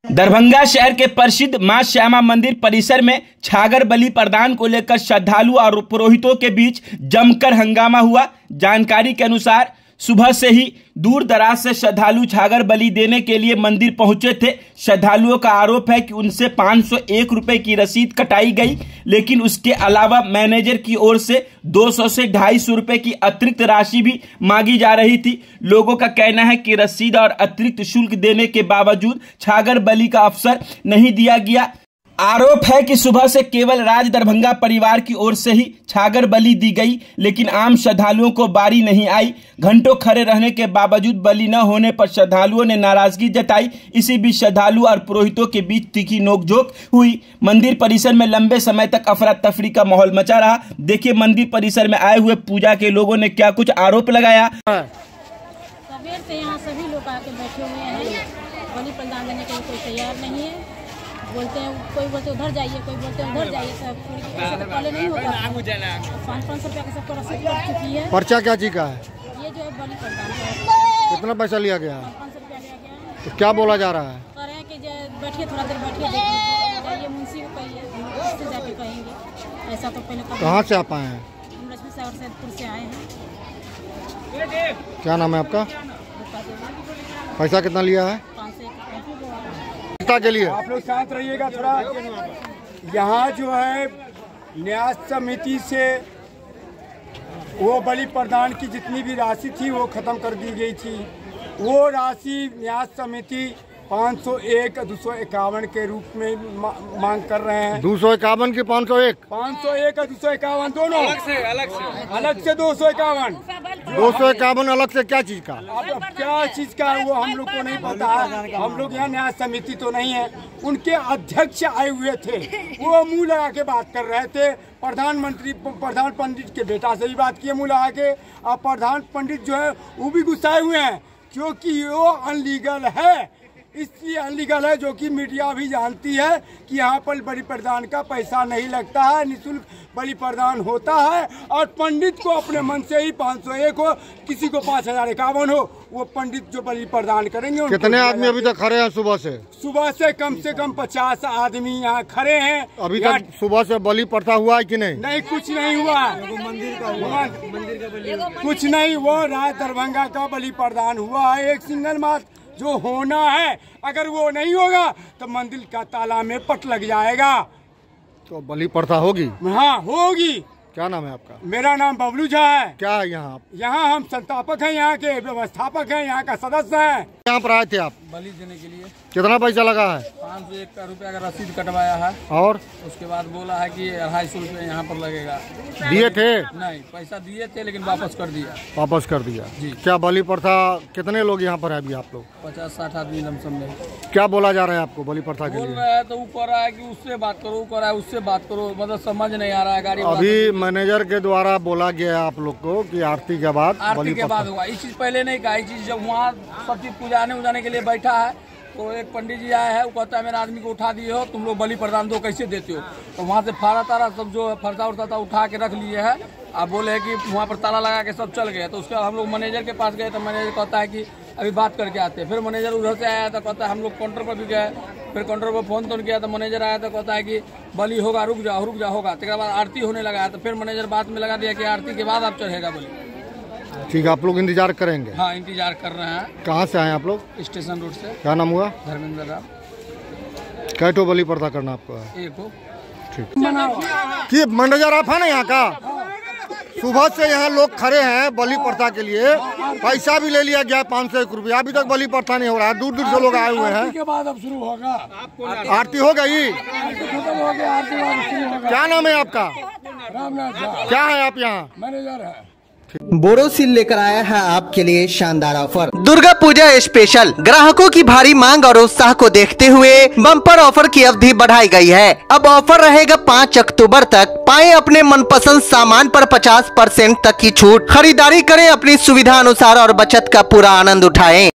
दरभंगा शहर के प्रसिद्ध मां श्यामा मंदिर परिसर में छागर बलि प्रदान को लेकर श्रद्धालु और पुरोहितों के बीच जमकर हंगामा हुआ। जानकारी के अनुसार सुबह से ही दूर दराज से श्रद्धालु छागर बलि देने के लिए मंदिर पहुंचे थे। श्रद्धालुओं का आरोप है कि उनसे 501 रुपए की रसीद कटाई गई, लेकिन उसके अलावा मैनेजर की ओर से 200 से 250 रुपए की अतिरिक्त राशि भी मांगी जा रही थी। लोगों का कहना है कि रसीद और अतिरिक्त शुल्क देने के बावजूद छागर बलि का अवसर नहीं दिया गया। आरोप है कि सुबह से केवल राज दरभंगा परिवार की ओर से ही छागर बलि दी गई, लेकिन आम श्रद्धालुओं को बारी नहीं आई। घंटों खड़े रहने के बावजूद बलि न होने पर श्रद्धालुओं ने नाराजगी जताई। इसी बीच श्रद्धालु और पुरोहितों के बीच तीखी नोकझोंक हुई। मंदिर परिसर में लंबे समय तक अफरा तफरी का माहौल मचा रहा। देखिए मंदिर परिसर में आए हुए पूजा के लोगों ने क्या कुछ आरोप लगाया। सवेर से यहाँ सभी लोग आके बैठे हुए हैं, बलि प्रदान देने के लिए कोई तैयार नहीं है। बोलते हैं, कोई बोलते उधर जाइए, कोई बोलते उधर जाइए। सब पहले नहीं होगा। 500 रुपया का सबको रसीद कट चुकी है। पर्चा क्या चीज का है? ये जो है बलि प्रदान का। कितना पैसा लिया गया? 500 रुपया लिया गया। तो क्या बोला जा रहा है? कह रहे हैं कि बैठिए, थोड़ा देर बैठिए, देखिए मुंशी को कहिए, उससे जाके कहेंगे। ऐसा तो पहले कहाँ से आप आए हैं? हम लक्ष्मी सागर सैदपुर से आए हैं। क्या नाम है आपका? पैसा कितना लिया है? के लिए आप लोग शांत रहिएगा थोड़ा। यहाँ जो है न्यास समिति से वो बलि प्रदान की जितनी भी राशि थी वो खत्म कर दी गई थी। वो राशि न्यास समिति 501 251 के रूप में मांग कर रहे हैं। 251 की 501 और 251 दोनों अलग से 251 अलग से क्या चीज का? अब क्या चीज का है वो हम लोग को नहीं पता है। हम लोग यहाँ न्याय समिति तो नहीं है। उनके अध्यक्ष आए हुए थे, वो मुंह लगा के बात कर रहे थे। प्रधान पंडित के बेटा से भी बात किए मुंह लगा के। और प्रधान पंडित जो है वो भी गुस्साए हुए हैं, क्योंकि वो अनलीगल है। इसलिए अनलीगल है, जो कि मीडिया भी जानती है कि यहाँ पर बलि प्रदान का पैसा नहीं लगता है, निःशुल्क बलि प्रदान होता है। और पंडित को अपने मन से ही 501 हो, किसी को 5051 हो, वो पंडित जो बलि प्रदान करेंगे। कितने आदमी अभी तक खड़े हैं? सुबह से कम 50 आदमी यहाँ खड़े हैं। अभी तक सुबह से बलि प्रथा हुआ है कि नहीं? नहीं, कुछ नहीं हुआ। मंदिर का हुआ, कुछ नहीं। वो राज दरभंगा का बलि प्रदान हुआ है, एक सिंगल मात्र जो होना है। अगर वो नहीं होगा तो मंदिर का ताला में पट लग जाएगा। तो बलि प्रथा होगी? हाँ होगी। क्या नाम है आपका? मेरा नाम बबलू झा है। क्या है यहाँ? यहाँ हम संस्थापक हैं, यहाँ के व्यवस्थापक हैं, यहाँ का सदस्य हैं। यहाँ पर आए थे आप बलि देने के लिए। कितना पैसा लगा है? 501 रुपया का रसीद कटवाया है। और उसके बाद बोला है कि 250 रुपये यहाँ पर लगेगा। दिए थे? नहीं, पैसा दिए थे लेकिन वापस कर दिया। वापस कर दिया जी। क्या बलि प्रथा कितने लोग यहाँ पर है अभी? आप लोग 50-60 आदमी लमसम में। क्या बोला जा रहा है आपको बलि प्रथा के लिए? बोल रहा है तो वो कह रहा है कि उससे बात करो, वो कह रहा है उससे बात करो। मतलब समझ नहीं आ रहा है। गाड़ी अभी मैनेजर के द्वारा बोला गया आप लोग को कि आरती के बाद होगा। ये चीज पहले नहीं कहा। ये चीज जब वहाँ सब चीज उजाने के लिए बैठा है तो एक पंडित जी आया है, वो कहता है मेरे आदमी को उठा दिए हो, तुम लोग बलि प्रदान दो, कैसे देते हो? तो वहाँ से फारा तारा सब जो फरसा उड़ता था उठा के रख लिए है। अब बोले कि वहाँ पर ताला लगा के सब चल गए। तो उसके बाद हम लोग मैनेजर के पास गए तो मैनेजर कहता है कि अभी बात करके आते। फिर मैनेजर उधर से आया तो कहता है हम लोग काउंटर पर भी गए। फिर काउंटर पर फोन तो किया तो मैनेजर आया तो कहता है कि बलि होगा, रुक जाओ होगा। उसके बाद आरती होने लगा तो फिर मैनेजर बात में लगा दिया कि आरती के बाद आप चढ़ेगा बलि। ठीक है, आप लोग इंतजार करेंगे? हाँ, इंतजार कर रहे हैं। कहाँ से आए आप लोग? स्टेशन रोड से। क्या नाम हुआ? धर्मेंद्र राम। कैटो बलि प्रथा करना आपको है? एक हो। ठीक। मैनेजर आप है ना यहाँ का? सुबह से यहाँ लोग खड़े हैं बलि प्रथा के लिए। पैसा भी ले लिया गया 501 रुपया। अभी तक बलि प्रथा नहीं हो रहा है। दूर दूर से लोग आए हुए हैं। के बाद अब शुरू होगा। आरती हो गई? क्या नाम है आपका? रामनाथ झा। क्या है आप यहाँ? मैनेजर है। बोरोसिल लेकर आया है आपके लिए शानदार ऑफर। दुर्गा पूजा स्पेशल। ग्राहकों की भारी मांग और उत्साह को देखते हुए बम्पर ऑफर की अवधि बढ़ाई गई है। अब ऑफर रहेगा 5 अक्टूबर तक। पाएं अपने मनपसंद सामान पर 50% तक की छूट। खरीदारी करें अपनी सुविधा अनुसार और बचत का पूरा आनंद उठाएं।